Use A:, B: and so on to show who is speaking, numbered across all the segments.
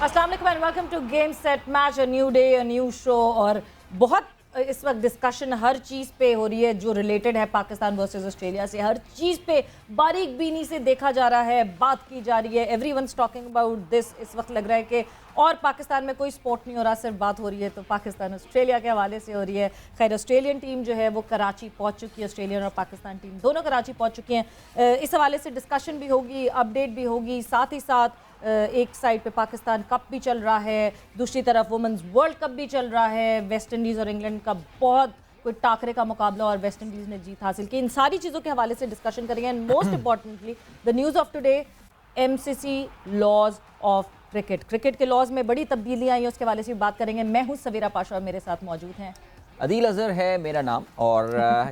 A: अस्सलाम वालेकुम and welcome to game set match, a new day, a new show. और बहुत इस वक्त डिस्कशन हर चीज़ पे हो रही है जो रिलेटेड है पाकिस्तान वर्सेस ऑस्ट्रेलिया से। हर चीज़ पे बारीक बीनी से देखा जा रहा है, बात की जा रही है। Everyone's talking about this. इस वक्त लग रहा है कि और पाकिस्तान में कोई स्पोर्ट नहीं हो रहा, सिर्फ बात हो रही है तो पाकिस्तान ऑस्ट्रेलिया के हवाले से हो रही है। खैर, ऑस्ट्रेलियन टीम जो है वो कराची पहुंच चुकी है। ऑस्ट्रेलियन और पाकिस्तान टीम दोनों कराची पहुंच चुकी हैं। इस हवाले से डिस्कशन भी होगी, अपडेट भी होगी। साथ ही साथ एक साइड पे पाकिस्तान कप भी चल रहा है, दूसरी तरफ वुमेंस वर्ल्ड कप भी चल रहा है। वेस्ट इंडीज़ और इंग्लैंड का बहुत कोई टाकरे का मुकाबला और वेस्ट इंडीज़ ने जीत हासिल की। इन सारी चीज़ों के हवाले से डिस्कशन करेंगे। And most importantly the news of today, MCC laws of cricket के लॉज में बड़ी तब्दीलियाँ आई हैं, उसके हवाले से बात करेंगे। मैं हूँ सवीरा पाशा और मेरे साथ मौजूद हैं
B: अदील अजहर है मेरा नाम। और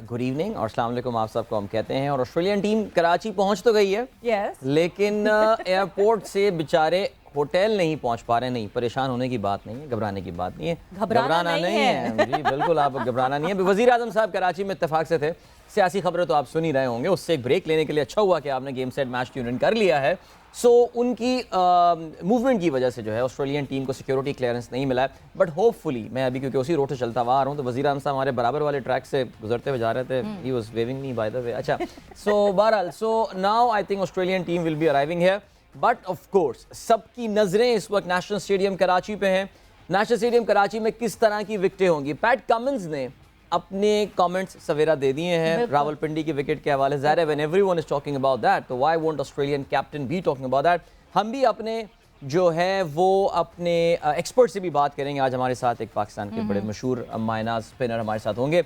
B: गुड इवनिंग और अस्सलाम वालेकुम आप सबको हम कहते हैं। और ऑस्ट्रेलियन टीम कराची पहुंच तो गई है,
A: यस,
B: लेकिन एयरपोर्ट से बेचारे होटल नहीं पहुंच पा रहे। नहीं, परेशान होने की बात नहीं है, घबराने की बात नहीं है। घबराना नहीं है जी, बिल्कुल आप घबराना नहीं है। वज़ीर आज़म साहब कराची में इत्तेफाक से थे। सियासी खबरें तो आप सुन ही रहे होंगे, उससे एक ब्रेक लेने के लिए अच्छा हुआ कि आपने game set match tune in कर लिया है। सो उनकी मूवमेंट की वजह से जो है ऑस्ट्रेलियन टीम को सिक्योरिटी क्लियरेंस नहीं मिला है। बट होपफुली, मैं अभी क्योंकि उसी रोड से चलता हुआ आ रहा हूँ तो वज़ीर आज़म साहब हमारे बराबर वाले ट्रैक से गुजरते हुए जा रहे थे। He was waving me by the way. अच्छा, सो बहरहाल, so now I think Australian team will be arriving here. But of course सबकी नज़रें इस वक्त नेशनल स्टेडियम कराची पे हैं। नेशनल स्टेडियम कराची में किस तरह की विकेटें होंगी। पैट कमिंस ने अपने कमेंट्स सवेरा दे दिए हैं रावलपिंडी की विकेट के हवाले। ज़ाहिर है when everyone is talking about that, तो why won't Australian captain be talking about that. हम भी अपने जो है वो अपने एक्सपर्ट से भी बात करेंगे। आज हमारे साथ एक पाकिस्तान के बड़े मशहूर मायना स्पिनर हमारे साथ होंगे,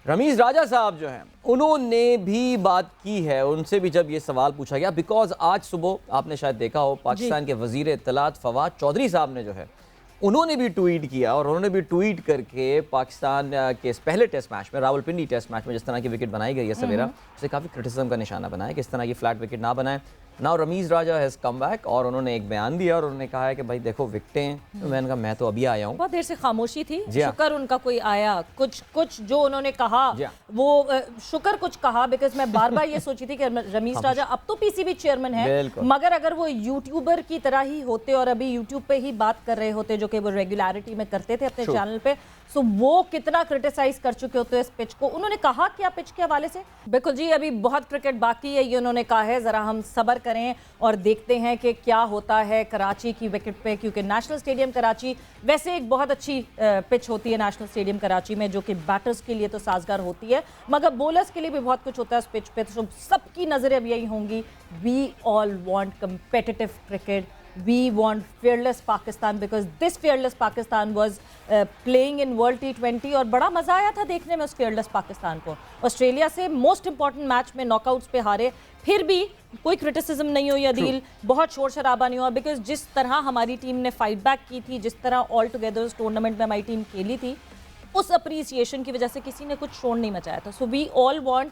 B: रमीज़ राजा साहब जो हैं। उन्होंने भी बात की है, उनसे भी जब ये सवाल पूछा गया, बिकॉज आज सुबह आपने शायद देखा हो पाकिस्तान के वज़ीर इत्तलात फवाद चौधरी साहब ने जो है उन्होंने भी ट्वीट किया। और उन्होंने भी ट्वीट करके पाकिस्तान के इस पहले टेस्ट मैच में, रावलपिंडी टेस्ट मैच में जिस तरह की विकेट बनाई गई है सवेरा, उसे काफ़ी क्रिटिसिज्म का निशाना बनाया कि इस तरह की फ्लैट विकेट ना बनाए। Now Rameez Raja has come back और उन्होंने एक बयान दिया और उन्होंने कहा है कि भाई देखो विकेटें हैं। तो मैंने कहा मैं तो अभी आया हूँ।
A: बहुत देर से खामोशी थी, शुक्र उनका कोई आया। कुछ जो उन्होंने कहा वो शुक्र कुछ कहा, बिकॉज मैं बार बार ये सोची थी कि रमीज़ राजा अब तो पीसीबी चेयरमैन है, मगर अगर वो यूट्यूबर की तरह ही होते और अभी यूट्यूब पे ही बात कर रहे होते जो कि वो रेगुलरिटी में करते थे अपने चैनल पे, सो वो कितना क्रिटिसाइज कर चुके होते इस पिच को। उन्होंने कहा क्या पिच के हवाले से? बिल्कुल जी, अभी बहुत क्रिकेट बाकी है, ये उन्होंने कहा है। ज़रा हम सब्र करें और देखते हैं कि क्या होता है कराची की विकेट पे, क्योंकि नेशनल स्टेडियम कराची वैसे एक बहुत अच्छी पिच होती है नेशनल स्टेडियम कराची में, जो कि बैटर्स के लिए तो साजगार होती है, मगर बॉलर्स के लिए भी बहुत कुछ होता है उस पिच पे। तो सबकी नज़रें अब यही होंगी, we all want competitive cricket, we want fearless Pakistan, because this fearless Pakistan was playing in World T20 और बड़ा मज़ा आया था देखने में उस fearless पाकिस्तान को। ऑस्ट्रेलिया से मोस्ट इंपॉर्टेंट मैच में नॉकआउट्स पे हारे, फिर भी कोई क्रिटिसिज्म नहीं हुई अदील, बहुत शोर शराबा नहीं हुआ, बिकॉज जिस तरह हमारी टीम ने फाइट बैक की थी, जिस तरह ऑल टुगेदर उस टूर्नामेंट में हमारी टीम खेली थी, उस अप्रिसिएशन की वजह से किसी ने कुछ शोर नहीं मचाया था। So we all want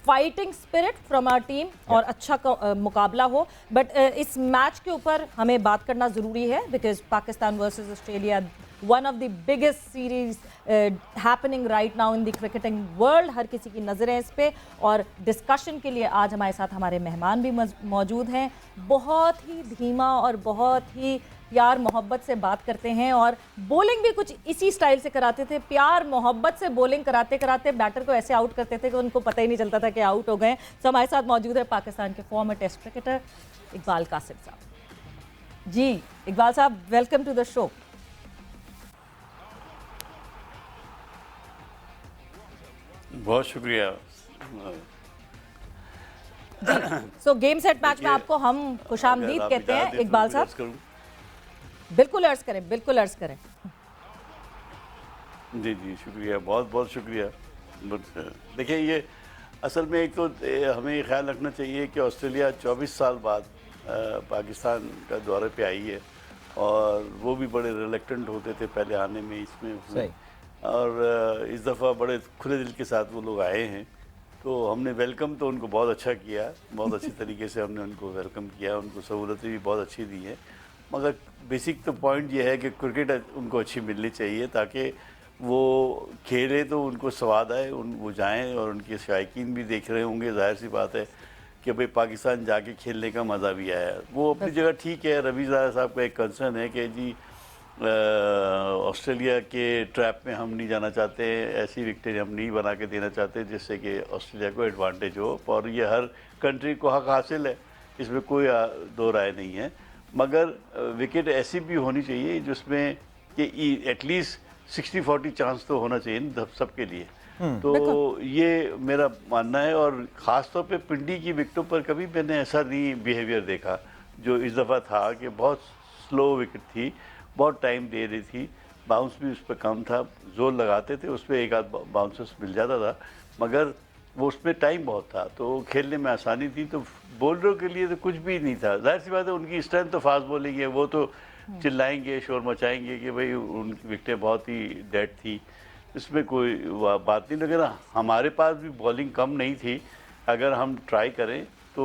A: fighting spirit from our team और अच्छा मुकाबला हो। बट इस मैच के ऊपर हमें बात करना ज़रूरी है, because Pakistan versus Australia, one of the biggest series happening right now in the cricketing world. हर किसी की नज़रें इस पे, और डिस्कशन के लिए आज हमारे साथ हमारे मेहमान भी मौजूद हैं। बहुत ही धीमा और बहुत ही प्यार मोहब्बत से बात करते हैं, और बॉलिंग भी कुछ इसी स्टाइल से कराते थे। प्यार मोहब्बत से बॉलिंग कराते कराते बैटर को ऐसे आउट करते थे कि उनको पता ही नहीं चलता था कि आउट हो गए। तो हमारे साथ मौजूद है पाकिस्तान के former test cricketer Iqbal Qasim साहब। जी इकबाल साहब, वेलकम टू द शो।
C: बहुत शुक्रिया।
A: सो गेम सेट मैच में आपको हम खुशामदीद कहते हैं इकबाल साहब। बिल्कुल अर्ज करें, बिल्कुल अर्ज करें।
C: जी जी शुक्रिया, बहुत बहुत शुक्रिया। देखिए, ये असल में एक तो हमें ये ख्याल रखना चाहिए कि ऑस्ट्रेलिया 24 साल बाद पाकिस्तान का दौरे पे आई है, और वो भी बड़े रिलेक्टेंट होते थे पहले आने में इसमें, और इस दफ़ा बड़े खुले दिल के साथ वो लोग आए हैं। तो हमने वेलकम तो उनको बहुत अच्छा किया, बहुत अच्छी तरीके से हमने उनको वेलकम किया, उनको सहूलतें भी बहुत अच्छी दी हैं। मगर बेसिक तो पॉइंट ये है कि क्रिकेट उनको अच्छी मिलनी चाहिए ताकि वो खेले तो उनको स्वाद आए, वो जाएं, और उनके शायकीन भी देख रहे होंगे। जाहिर सी बात है कि भाई पाकिस्तान जाके खेलने का मज़ा भी आया। वो अपनी जगह ठीक है। रमीज़ राजा साहब का एक कंसर्न है कि जी ऑस्ट्रेलिया के ट्रैप में हम नहीं जाना चाहते, ऐसी विकेट हम नहीं बना के देना चाहते जिससे कि ऑस्ट्रेलिया को एडवांटेज हो, और ये हर कंट्री को हक हासिल है, इसमें कोई दो राय नहीं है। मगर विकेट ऐसी भी होनी चाहिए जिसमें कि एटलीस्ट 60-40 चांस तो होना चाहिए सबके लिए। तो ये मेरा मानना है। और ख़ास तौर पे पिंडी की विकेटों पर कभी मैंने ऐसा नहीं बिहेवियर देखा जो इस दफ़ा था, कि बहुत स्लो विकेट थी, बहुत टाइम दे रही थी, बाउंस भी उस पर कम था, जोर लगाते थे उस पर एक आध बाउंसर्स मिल जाता था, मगर वो उसमें टाइम बहुत था, तो खेलने में आसानी थी। तो बॉलरों के लिए तो कुछ भी नहीं था। जाहिर सी बात है उनकी स्ट्रेंथ तो फास्ट बॉलिंग है, वो तो चिल्लाएंगे, शोर मचाएंगे कि भाई उनकी विकेटें बहुत ही डेड थी, इसमें कोई बात नहीं। लेकिन हमारे पास भी बॉलिंग कम नहीं थी। अगर हम ट्राई करें तो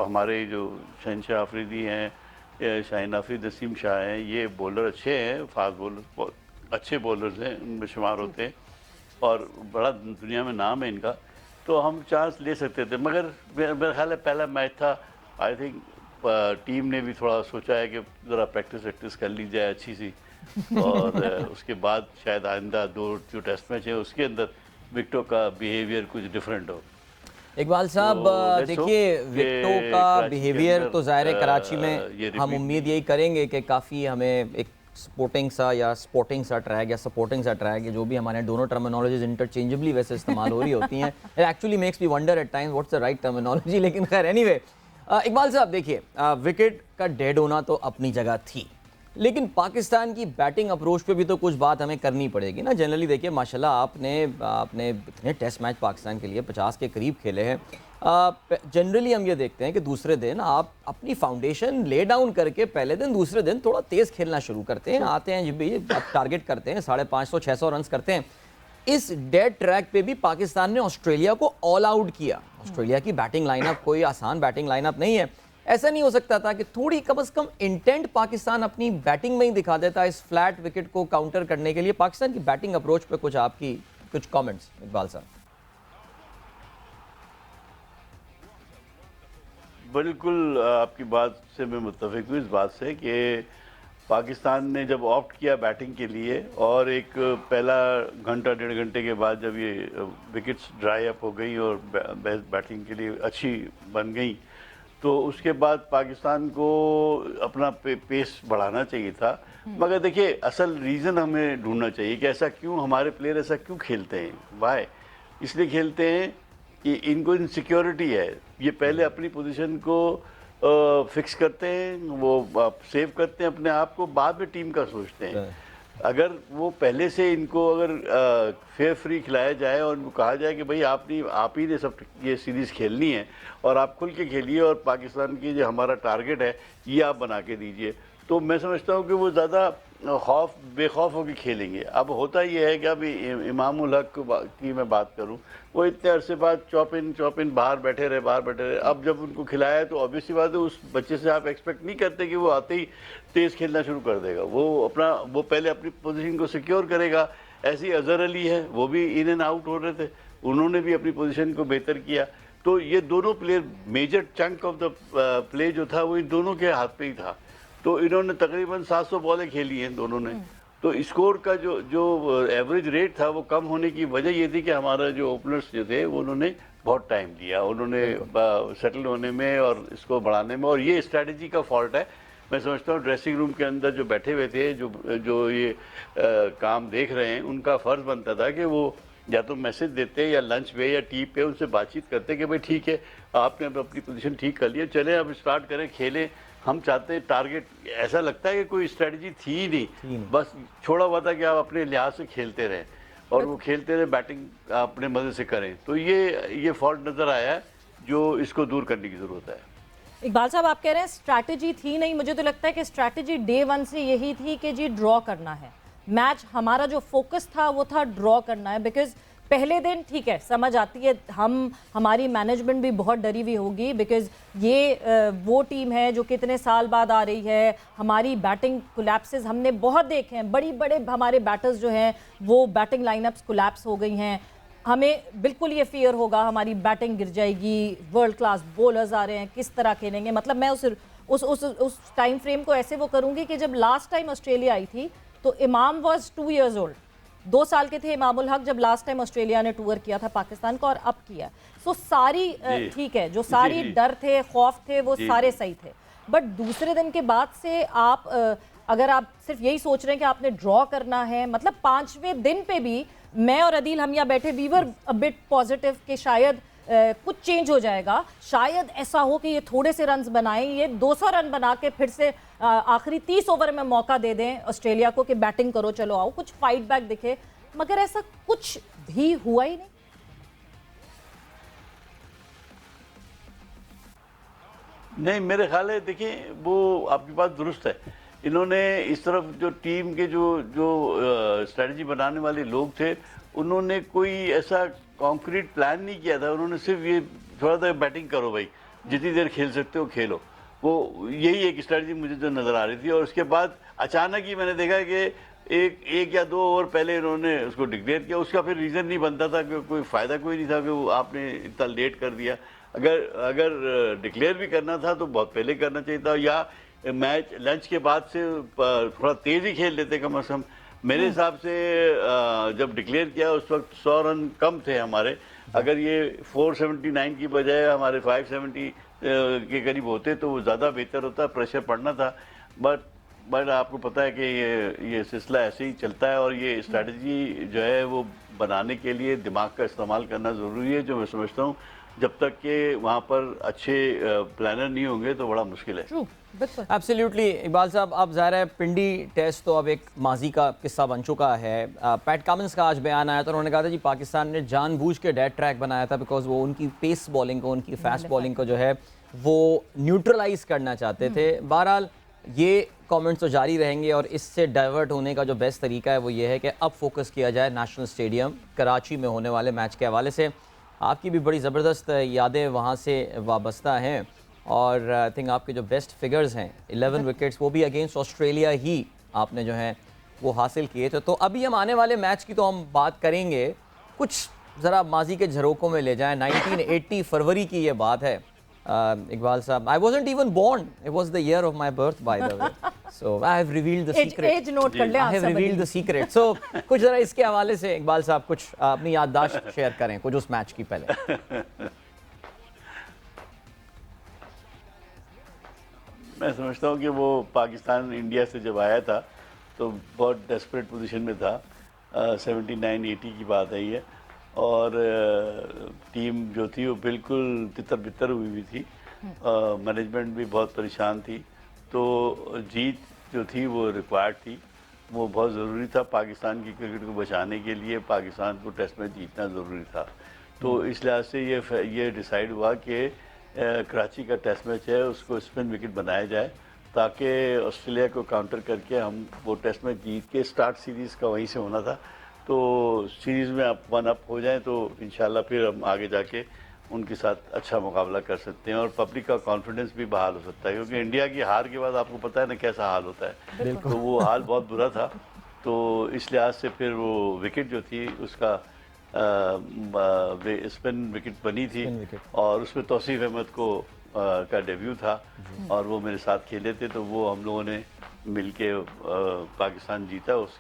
C: हमारे जो शहनशाह अफरीदी हैं, शाहीन अफरीद, नसीम शाह हैं, ये बॉलर अच्छे हैं, फास्ट बॉलर अच्छे बॉलर्स हैं, उनमें शुमार होते हैं और बड़ा दुनिया में नाम है इनका, तो हम चांस ले सकते थे। मगर मेरा ख्याल है पहला मैच था, आई थिंक टीम ने भी थोड़ा सोचा है कि ज़रा प्रैक्टिस कर ली जाए अच्छी सी, और उसके बाद शायद आइंदा दो जो टेस्ट मैच है उसके अंदर विकेटों का बिहेवियर कुछ डिफरेंट हो।
B: इकबाल साहब देखिए, विकेटों का बिहेवियर तो ज़ाहिर है कराची में हम उम्मीद यही करेंगे कि काफ़ी हमें एक स्पोर्टिंग सा ट्रैक या सपोर्टिंग सा ट्रैक, जो भी हमारे दोनों टर्मिनोलॉजीज इंटरचेंजेबली वैसे इस्तेमाल हो रही होती हैं, it actually makes me wonder at times what's the right terminology, लेकिन खैर एनीवे। इकबाल साहब देखिए, विकेट का डेड होना तो अपनी जगह थी, लेकिन पाकिस्तान की बैटिंग अप्रोच पे भी तो कुछ बात हमें करनी पड़ेगी ना। जनरली देखिए माशाल्लाह आपने इतने टेस्ट मैच पाकिस्तान के लिए 50 के करीब खेले हैं। जनरली हम ये देखते हैं कि दूसरे दिन आप अपनी फाउंडेशन ले डाउन करके पहले दिन दूसरे दिन थोड़ा तेज़ खेलना शुरू करते हैं, आते हैं जब भी आप टारगेट करते हैं 550-600 रन करते हैं। इस डेड ट्रैक पे भी पाकिस्तान ने ऑस्ट्रेलिया को ऑल आउट किया। ऑस्ट्रेलिया की बैटिंग लाइनअप कोई आसान बैटिंग लाइनअप नहीं है। ऐसा नहीं हो सकता था कि थोड़ी कम से कम इंटेंट पाकिस्तान अपनी बैटिंग में ही दिखा देता इस फ्लैट विकेट को काउंटर करने के लिए? पाकिस्तान की बैटिंग अप्रोच पे कुछ आपकी कुछ कमेंट्स इकबाल साहब।
C: बिल्कुल आपकी बात से मैं मुत्तफिक हूँ इस बात से कि पाकिस्तान ने जब ऑप्ट किया बैटिंग के लिए, और एक पहला घंटा 1.5 घंटे के बाद जब ये विकेट्स ड्राई अप हो गई और बैटिंग के लिए अच्छी बन गई, तो उसके बाद पाकिस्तान को अपना पेस बढ़ाना चाहिए था। मगर देखिए असल रीज़न हमें ढूंढना चाहिए कि ऐसा क्यों, हमारे प्लेयर ऐसा क्यों खेलते हैं, वाई? इसलिए खेलते हैं कि इनको इनसिक्योरिटी है। ये पहले अपनी पोजीशन को फिक्स करते हैं, वो सेव करते हैं अपने आप को, बाद में टीम का सोचते हैं। अगर वो पहले से इनको अगर फेयर फ्री खिलाया जाए और उनको कहा जाए कि भाई आप ही ने सब ये सीरीज़ खेलनी है और आप खुल के खेलिए और पाकिस्तान की जो हमारा टारगेट है ये आप बना के दीजिए, तो मैं समझता हूँ कि वो ज़्यादा बेखौफ होकर खेलेंगे। अब होता ये है कि अब इमामुल हक की मैं बात करूँ, वो इतने अरसे बाद चौपिन बाहर बैठे रहे। अब जब उनको खिलाया तो ऑब्वियसली बात है उस बच्चे से आप एक्सपेक्ट नहीं करते कि वो आते ही तेज़ खेलना शुरू कर देगा। वो पहले अपनी पोजीशन को सिक्योर करेगा। ऐसे ही अजहर अली है, वो भी इन एंड आउट हो रहे थे, उन्होंने भी अपनी पोजीशन को बेहतर किया। तो ये दोनों player, major chunk of the play जो था वो इन दोनों के हाथ पे ही था। तो इन्होंने तकरीबन 700 बॉलें खेली हैं दोनों ने। तो स्कोर का जो एवरेज रेट था वो कम होने की वजह ये थी कि हमारा जो ओपनर्स जो थे उन्होंने बहुत टाइम दिया, उन्होंने सेटल होने में और इसको बढ़ाने में, और ये स्ट्रैटेजी का फॉल्ट है। मैं समझता हूँ ड्रेसिंग रूम के अंदर जो बैठे हुए थे, जो ये काम देख रहे हैं, उनका फ़र्ज़ बनता था कि वो या तो मैसेज देते या लंच पे या टी पे उनसे बातचीत करते कि भाई ठीक है, आपने अब अपनी पोजीशन ठीक कर ली है, चलें अब स्टार्ट करें, खेलें। हम चाहते हैं टारगेट, ऐसा लगता है कि कोई स्ट्रेटजी थी ही नहीं, बस छोड़ा हुआ था कि आप अपने लिहाज से खेलते रहें और वो खेलते रहे, बैटिंग अपने मज़े से करें। तो ये फॉल्ट नज़र आया है जो इसको दूर करने की ज़रूरत है।
A: इकबाल साहब आप कह रहे हैं स्ट्रैटेजी थी नहीं, मुझे तो लगता है कि स्ट्रैटेजी डे 1 से यही थी कि जी ड्रॉ करना है मैच। हमारा जो फोकस था वो था ड्रॉ करना है, बिकॉज पहले दिन ठीक है समझ आती है, हमारी मैनेजमेंट भी बहुत डरी हुई होगी, बिकॉज ये वो टीम है जो कितने साल बाद आ रही है। हमारी बैटिंग कोलैप्सेस हमने बहुत देखे हैं, बड़े हमारे बैटर्स जो हैं वो बैटिंग लाइनअप्स कोलैप्स हो गई हैं। हमें बिल्कुल ये फियर होगा हमारी बैटिंग गिर जाएगी, वर्ल्ड क्लास बॉलर्स आ रहे हैं, किस तरह खेलेंगे। मतलब मैं उस टाइम फ्रेम को ऐसे वो करूंगी कि जब लास्ट टाइम ऑस्ट्रेलिया आई थी तो इमाम वाज 2 years ओल्ड, 2 साल के थे इमामुल हक जब लास्ट टाइम ऑस्ट्रेलिया ने टूर किया था पाकिस्तान को, और अब किया। सो सारी ठीक है, जो सारी डर थे, खौफ थे, वो सारे सही थे। बट दूसरे दिन के बाद से आप अगर आप सिर्फ यही सोच रहे हैं कि आपने ड्रॉ करना है, मतलब 5वें दिन पे भी मैं और अदील हम यहाँ बैठे we were a bit positive कि शायद कुछ चेंज हो जाएगा, शायद ऐसा हो कि ये थोड़े से रन्स बनाएं, ये 200 रन बना के फिर से आखिरी 30 ओवर में मौका दे दें ऑस्ट्रेलिया को कि बैटिंग करो, चलो आओ, कुछ फाइट बैक दिखे। मगर ऐसा कुछ भी हुआ ही नहीं।
C: नहीं, मेरे ख्याल है, देखिए वो आपकी बात दुरुस्त है। इन्होंने इस तरफ जो टीम के जो स्ट्रेटजी बनाने वाले लोग थे, उन्होंने कोई ऐसा कॉन्क्रीट प्लान नहीं किया था। उन्होंने सिर्फ ये थोड़ा सा बैटिंग करो भाई, जितनी देर खेल सकते हो खेलो, वो यही एक स्ट्रेटजी मुझे जो नज़र आ रही थी। और उसके बाद अचानक ही मैंने देखा कि एक या 2 ओवर पहले इन्होंने उसको डिक्लेयर किया। उसका फिर रीज़न नहीं बनता था कि कोई फ़ायदा कोई नहीं था कि वो आपने इतना लेट कर दिया। अगर डिक्लेयर भी करना था तो बहुत पहले करना चाहिए था, या मैच लंच के बाद से थोड़ा तेज़ ही खेल लेते कम से कम। मेरे हिसाब से जब डिक्लेयर किया उस वक्त 100 रन कम थे हमारे। अगर ये 479 की बजाय हमारे 570 के करीब होते तो वो ज़्यादा बेहतर होता, प्रेशर पड़ना था। बट आपको पता है कि ये सिलसिला ऐसे ही चलता है, और ये स्ट्रैटेजी जो है वो बनाने के लिए दिमाग का इस्तेमाल करना ज़रूरी है, जो मैं समझता हूँ जब तक कि वहाँ पर अच्छे प्लानर नहीं होंगे तो बड़ा मुश्किल है।
B: एब्सोल्युटली इकबाल साहब, अब ज़ाहिर है पिंडी टेस्ट तो अब एक माजी का किस्सा बन चुका है। पैट कमिंस का आज बयान आया था, उन्होंने कहा था जी पाकिस्तान ने जानबूझ के डेड ट्रैक बनाया था बिकॉज वो उनकी पेस बॉलिंग को, उनकी फास्ट बॉलिंग को जो है वो न्यूट्रलाइज करना चाहते थे। बहरहाल ये कमेंट्स तो जारी रहेंगे, और इससे डाइवर्ट होने का जो बेस्ट तरीका है वो ये है कि अब फोकस किया जाए नेशनल स्टेडियम कराची में होने वाले मैच के हवाले से। आपकी भी बड़ी ज़बरदस्त यादें वहाँ से वाबस्ता हैं, और आई थिंक आपके जो बेस्ट फिगर्स हैं 11 विकेट्स वो भी अगेंस्ट ऑस्ट्रेलिया ही आपने जो हैं वो हासिल किए थे। तो अभी हम आने वाले मैच की तो हम बात करेंगे, कुछ ज़रा माजी के झरोकों में ले जाएं। 1980 फरवरी की ये बात है इकबाल साहब। I wasn't even born, it was the year of my birth by the way, so I have revealed the secret.
A: एज नोट कर ले,
B: I have revealed the secret. So कुछ ज़रा इसके हवाले से इकबाल साहब कुछ अपनी याददाश्त शेयर करें कुछ उस मैच की पहले।
C: मैं समझता हूँ कि वो पाकिस्तान इंडिया से जब आया था तो बहुत डेस्परेट पोजीशन में था। 79-80 की बात है ये, और टीम जो थी वो बिल्कुल तितर बितर हुई हुई थी, मैनेजमेंट भी बहुत परेशान थी। तो जीत जो थी वो रिक्वायर्ड थी, वो बहुत ज़रूरी था पाकिस्तान की क्रिकेट को बचाने के लिए। पाकिस्तान को टेस्ट में जीतना ज़रूरी था। तो इस लिहाज से ये डिसाइड हुआ कि कराची का टेस्ट मैच है उसको स्पिन विकेट बनाया जाए, ताकि ऑस्ट्रेलिया को काउंटर करके हम वो टेस्ट मैच जीत के, स्टार्ट सीरीज़ का वहीं से होना था, तो सीरीज़ में आप 1 अप हो जाएं तो इंशाल्लाह फिर हम आगे जाके उनके साथ अच्छा मुकाबला कर सकते हैं, और पब्लिक का कॉन्फिडेंस भी बहाल हो सकता है। क्योंकि इंडिया की हार के बाद आपको पता है ना कैसा हाल होता है, तो वो हाल बहुत बुरा था। तो इस लिहाज से फिर वो विकेट जो थी उसका स्पिन विकेट बनी थी, और उसमें तौसीफ अहमद को का डेब्यू था, और वो मेरे साथ खेले थे। तो वो हम लोगों ने मिलके पाकिस्तान जीता उस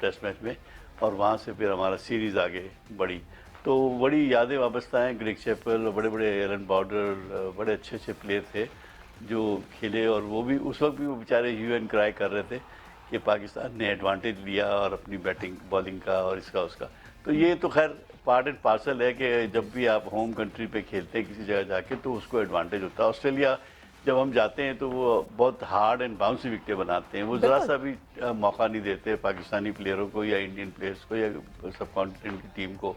C: टेस्ट मैच में, और वहाँ से फिर हमारा सीरीज़ आगे बढ़ी। तो बड़ी यादें वाबस्ता हैं। ग्रेग चैपल, बड़े बड़े एलन बॉर्डर, बड़े अच्छे अच्छे प्लेयर थे जो खेले, और वो भी उस वक्त भी वो बेचारे ह्यू एंड क्राई कर रहे थे कि पाकिस्तान ने एडवांटेज लिया और अपनी बैटिंग बॉलिंग का और इसका उसका। तो ये तो खैर पार्ट एंड पार्सल है कि जब भी आप होम कंट्री पे खेलते हैं किसी जगह जाके तो उसको एडवांटेज होता है। ऑस्ट्रेलिया जब हम जाते हैं तो वो बहुत हार्ड एंड बाउंसी विकेटें बनाते हैं, वो ज़रा सा भी मौका नहीं देते पाकिस्तानी प्लेयरों को या इंडियन प्लेयर्स को या सब कॉन्टिनेंट की टीम को।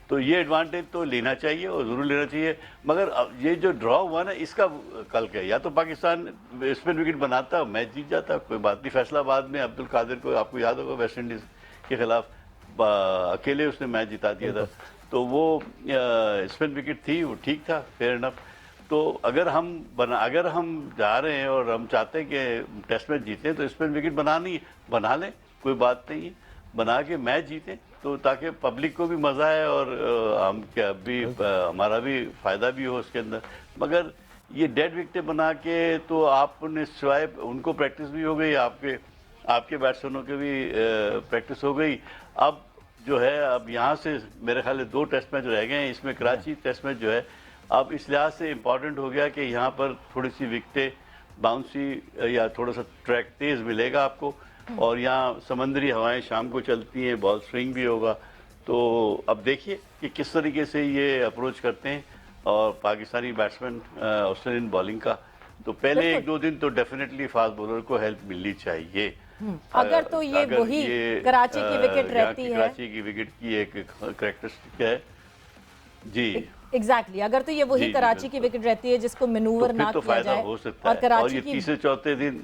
C: तो ये एडवांटेज तो लेना चाहिए और ज़रूर लेना चाहिए। मगर ये जो ड्रॉ हुआ ना, इसका कल क्या, या तो पाकिस्तान स्पिन विकेट बनाता मैच जीत जाता, कोई बात नहीं। फैसलाबाद में अब्दुल कादिर को आपको याद होगा वेस्ट इंडीज़ के खिलाफ अकेले उसने मैच जिता दिया था, तो वो स्पिन विकेट थी, वो ठीक था, फेयर इनफ। तो अगर हम जा रहे हैं और हम चाहते हैं कि टेस्ट मैच जीतें तो स्पिन विकेट बना लें, कोई बात नहीं है। बना के मैच जीतें, तो ताकि पब्लिक को भी मज़ा आए और हम क्या भी हमारा भी फ़ायदा भी हो उसके अंदर। मगर ये डेड विकेटें बना के तो आपने सिवाय उनको प्रैक्टिस भी हो गई, आपके बैट्समैनों की भी प्रैक्टिस हो गई। अब जो है, अब यहाँ से मेरे ख्याल में 2 टेस्ट मैच रह गए हैं, इसमें कराची टेस्ट मैच जो है अब इस लिहाज से इम्पॉर्टेंट हो गया कि यहाँ पर थोड़ी सी विकेटें बाउंसी या थोड़ा सा ट्रैक तेज़ मिलेगा आपको, और यहाँ समंदरी हवाएं शाम को चलती हैं, बॉल स्विंग भी होगा। तो अब देखिए कि किस तरीके से ये अप्रोच करते हैं और पाकिस्तानी बैट्समैन ऑस्ट्रेलियन बॉलिंग का। तो पहले 1-2 दिन तो डेफिनेटली फास्ट बॉलर को हेल्प मिलनी चाहिए।
A: अगर तो ये वही कराची की विकेट रहती है,
C: कराची की विकेट की एक कैरेक्टरिस्टिक है जी,
A: एग्जैक्टली अगर तो ये वही कराची की विकेट रहती है जिसको मैनूवर ना
C: तो
A: किया
C: फायदा
A: जाए
C: हो सकता है।
A: और कराची
C: और ये
A: की
C: तीसरे चौथे दिन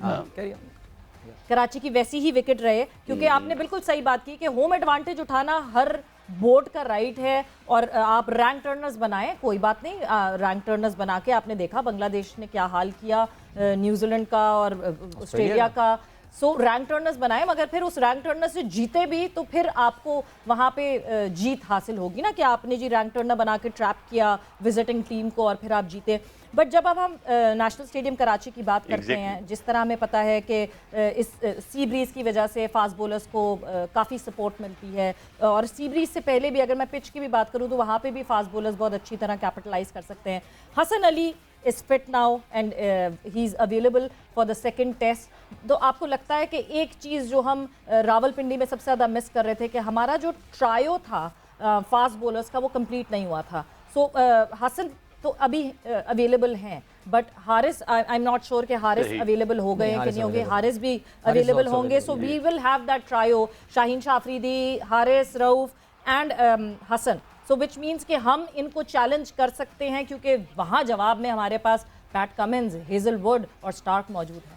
A: कराची की वैसी ही विकेट रहे, क्योंकि आपने बिल्कुल सही बात की कि होम एडवांटेज उठाना हर बोर्ड का राइट है। और आप रैंक टर्नर्स बनाएं, कोई बात नहीं, रैंक टर्नर्स बना के आपने देखा बांग्लादेश ने क्या हाल किया, न्यूजीलैंड का और ऑस्ट्रेलिया का। सो रैंक टर्नर्स बनाए, मगर फिर उस रैंक टर्नर से जीते भी तो फिर आपको वहाँ पे जीत हासिल होगी ना, कि आपने जी रैंक टर्नर बना के ट्रैप किया विजिटिंग टीम को और फिर आप जीते। बट जब अब हम नेशनल स्टेडियम कराची की बात करते हैं, जिस तरह हमें पता है कि इस सी ब्रीज की वजह से फास्ट बॉलर्स को काफ़ी सपोर्ट मिलती है, और सी ब्रीज से पहले भी अगर मैं पिच की भी बात करूँ तो वहाँ पे भी फास्ट बॉलर्स बहुत अच्छी तरह कैपिटलाइज कर सकते हैं। Hasan Ali is fit now and he's available for the second test. तो आपको लगता है कि एक चीज़ जो हम रावलपिंडी में सबसे ज़्यादा मिस कर रहे थे कि हमारा जो ट्रायो था फास्ट बॉलर्स का वो कंप्लीट नहीं हुआ था। सो हसन तो अभी अवेलेबल हैं, but Haris I am not sure कि हारिस अवेलेबल हो गए कि नहीं होंगे। हारिस भी अवेलेबल होंगे, so we will have that trio, Shaheen Shah Afridi, Haris, Rauf and Hasan. So which means कि हम इनको चैलेंज कर सकते हैं, क्योंकि वहाँ जवाब में हमारे पास पैट कमिंस, हेजलवुड और स्टार्क मौजूद हैं।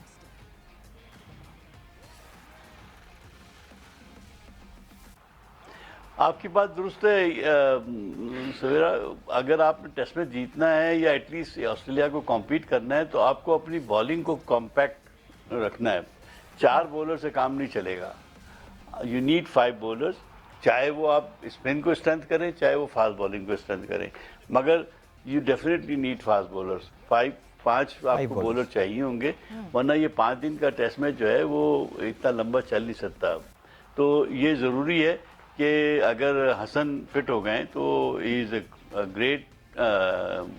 C: आपकी बात दुरुस्त है सवेरा। अगर आपने टेस्ट में जीतना है या एटलीस्ट ऑस्ट्रेलिया को कॉम्पीट करना है, तो आपको अपनी बॉलिंग को कॉम्पैक्ट रखना है। 4 बॉलर से काम नहीं चलेगा, यू नीड 5 बॉलर्स, चाहे वो आप स्पिन को स्ट्रेंथ करें, चाहे वो फास्ट बॉलिंग को स्ट्रेंथ करें, मगर you definitely need fast bowlers. 5 आपको बॉलर चाहिए होंगे, वरना ये 5 दिन का टेस्ट मैच जो है वो इतना लंबा चल नहीं सकता। तो ये ज़रूरी है कि अगर हसन फिट हो गए तो इज़ अ ग्रेट,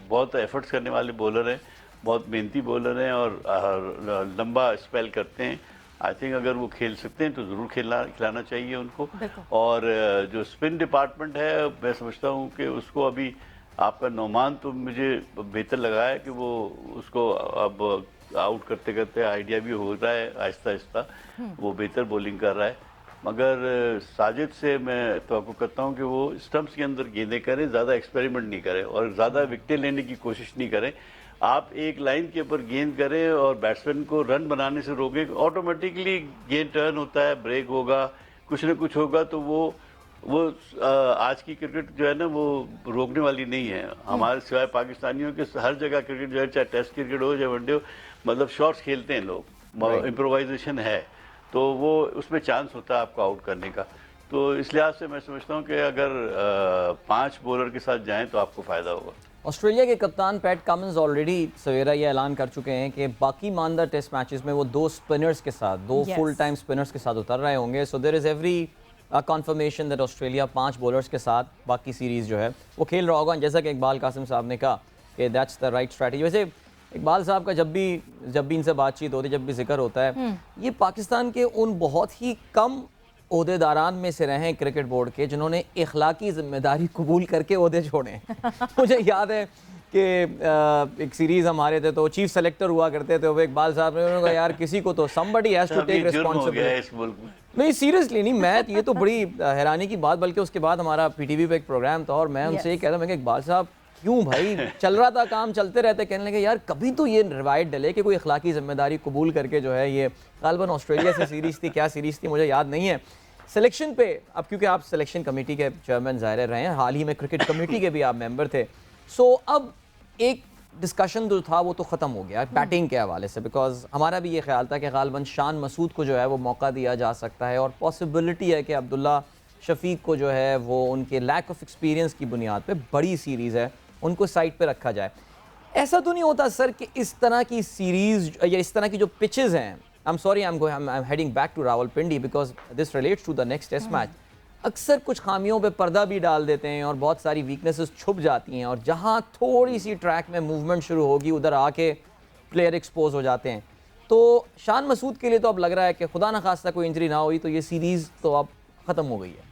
C: बहुत एफर्ट्स करने वाले बॉलर हैं, बहुत मेहनती बॉलर हैं और लंबा स्पेल करते हैं। आई थिंक अगर वो खेल सकते हैं तो ज़रूर खिलाना चाहिए उनको। और जो स्पिन डिपार्टमेंट है, मैं समझता हूँ कि उसको अभी आपका नौमान तो मुझे बेहतर लगा है कि वो उसको अब आउट करते करते आइडिया भी हो रहा है, आहिस्ता आहिस्ता वो बेहतर बॉलिंग कर रहा है। मगर साजिद से मैं तवक्को करता हूँ कि वो स्टंप्स के अंदर गेंदें करें, ज़्यादा एक्सपेरिमेंट नहीं करें और ज़्यादा विकेटें लेने की कोशिश नहीं करें। आप एक लाइन के ऊपर गेंद करें और बैट्समैन को रन बनाने से रोकें, ऑटोमेटिकली गेंद टर्न होता है, ब्रेक होगा, कुछ ना कुछ होगा। तो वो आज की क्रिकेट जो है ना वो रोकने वाली नहीं है। हमारे सिवाय पाकिस्तानियों के हर जगह क्रिकेट जो है, चाहे टेस्ट क्रिकेट हो चाहे वनडे हो, मतलब शॉट्स खेलते हैं लोग, इम्प्रोवाइजेशन है, तो वो उसमें चांस होता है आपको आउट करने का। तो इस लिहाज से मैं समझता हूँ कि अगर 5 बॉलर के साथ जाएं तो आपको फ़ायदा होगा।
B: ऑस्ट्रेलिया के कप्तान पैट कमिंस ऑलरेडी सवेरा ये ऐलान कर चुके हैं कि बाकी मानदार टेस्ट मैचेस में वो 2 स्पिनर्स के साथ, 2 फुल टाइम स्पिनर्स के साथ उतर रहे होंगे। So there is every confirmation that Australia 5 bowlers के साथ बाकी सीरीज़ जो है वो खेल रहा होगा। जैसा कि इकबाल कासिम साहब ने कहा कि दैट्स द राइट स्ट्रैटेजी। वैसे इकबाल साहब का जब भी इनसे बातचीत होती है, जब भी जिक्र होता है, ये पाकिस्तान के उन बहुत ही कम ओहदेदारान में से रहे क्रिकेट बोर्ड के जिन्होंने इखलाकी जिम्मेदारी कबूल करके ओहदे छोड़े। मुझे याद है कि एक सीरीज़ हमारे थे तो चीफ सेलेक्टर हुआ करते थे वो इकबाल साहब ने, उन्होंने कहा यार किसी को तो somebody has to take responsibility। नहीं सीरियसली नहीं, मैं ये तो बड़ी हैरानी की बात, बल्कि उसके बाद हमारा PTV पे एक प्रोग्राम था और मैं उनसे ये कहता, मैं कि इकबाल साहब क्यों भाई, चल रहा था काम, चलते रहते, कहने लगे यार कभी तो ये रिवायत डले कि कोई इखलाकी जिम्मेदारी कबूल करके जो है, ये गालिबन ऑस्ट्रेलिया से सीरीज़ थी, क्या सीरीज़ थी मुझे याद नहीं है। सिलेक्शन पे अब क्योंकि आप सिलेक्शन कमेटी के चेयरमैन ज़ाहिर रहे हैं, हाल ही में क्रिकेट कमेटी के भी आप मेंबर थे, सो अब एक डिस्कशन जो था वो तो ख़त्म हो गया बैटिंग के हवाले से, बिकॉज हमारा भी ये ख्याल था कि गालिबन शान मसूद को जो है वो मौका दिया जा सकता है और पॉसिबिलिटी है कि अब्दुल्ला शफीक को जो है वो उनके लैक ऑफ एक्सपीरियंस की बुनियाद पे बड़ी सीरीज़ है उनको साइड पे रखा जाए। ऐसा तो नहीं होता सर कि इस तरह की सीरीज़ या इस तरह की जो पिचेस हैं, I am sorry I am heading back to Rawalpindi because this relates to the next test match, अक्सर कुछ खामियों पे पर्दा भी डाल देते हैं और बहुत सारी वीकनेसेस छुप जाती हैं और जहां थोड़ी सी ट्रैक में मूवमेंट शुरू होगी उधर आके प्लेयर एक्सपोज हो जाते हैं। तो शान मसूद के लिए तो अब लग रहा है कि खुदा न खास्ता कोई इंजरी ना हुई तो ये सीरीज़ तो अब ख़त्म हो गई है।